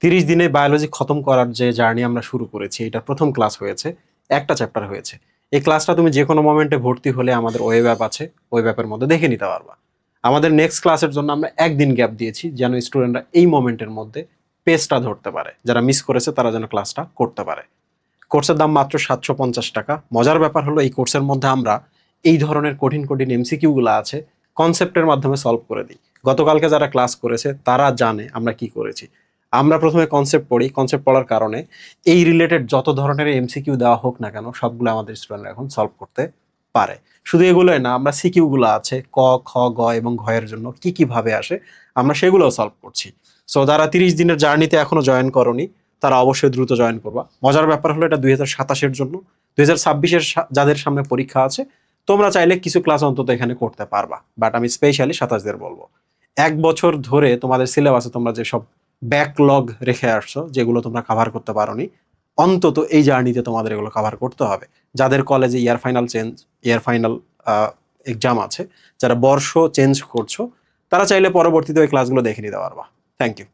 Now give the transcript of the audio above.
30 দিনে বায়োলজি খতম করার যে জার্নি আমরা শুরু করেছি, এটা প্রথম ক্লাস হয়েছে, একটা চ্যাপ্টার হয়েছে। এই ক্লাসটা তুমি যে কোনো মোমেন্টে ভর্তি হলে আমাদের ওয়েব অ্যাপ আছে, ওয়েব অ্যাপের মধ্যে দেখে নিতে পারবা। আমাদের নেক্সট ক্লাসের জন্য আমরা একদিন গ্যাপ দিয়েছি, যেন স্টুডেন্টরা এই মোমেন্টের মধ্যে পেজটা ধরতে পারে, যারা মিস করেছে তারা যেন ক্লাসটা করতে পারে। কোর্সের দাম মাত্র 750 টাকা। মজার ব্যাপার হলো এই কোর্সের মধ্যে আমরা এই ধরনের কঠিন কঠিন এমসিকিউগুলো আছে কনসেপ্টের মাধ্যমে সলভ করে দিই। গতকালকে যারা ক্লাস করেছে তারা জানে আমরা কি করেছি। আমরা প্রথমে কনসেপ্ট পড়ি, কনসেপ্ট পড়ার কারণে এই রিলেটেড যত ধরনের এমসিকিউ দেওয়া হোক না কেন সবগুলো আমাদের স্টুডেন্টরা এখন সলভ করতে পারে। শুধু এগুলোই না, আমরা সিকিউগুলো আছে ক, খ, গ এবং ঘয়ের জন্য কি কিভাবে আসে আমরা সেগুলোও সলভ করছি। সো যারা 30 দিনের জার্নিতে এখনো জয়েন করনি তারা অবশ্যই দ্রুত জয়েন করবা। মজার ব্যাপার হলো এটা 2027-এর জন্য। 2026-এর যাদের সামনে পরীক্ষা আছে তোমরা চাইলে কিছু ক্লাস অন্তত এখানে করতে পারবা, বাট আমি স্পেশালি 27দের বলবো। 1 বছর ধরে তোমাদের সিলেবাসে তোমরা যেসব ব্যাকলগ রেখে আসছো, যেগুলো তোমরা কাভার করতে পারোনি, অন্তত এই জার্নিতে তোমাদের এগুলো কাভার করতে হবে। যাদের কলেজে ইয়ার ফাইনাল এক্সাম আছে, যারা বর্ষ চেঞ্জ করছো, তারা চাইলে পরবর্তীতে ওই ক্লাসগুলো দেখে নিতে পারবা। Thank you.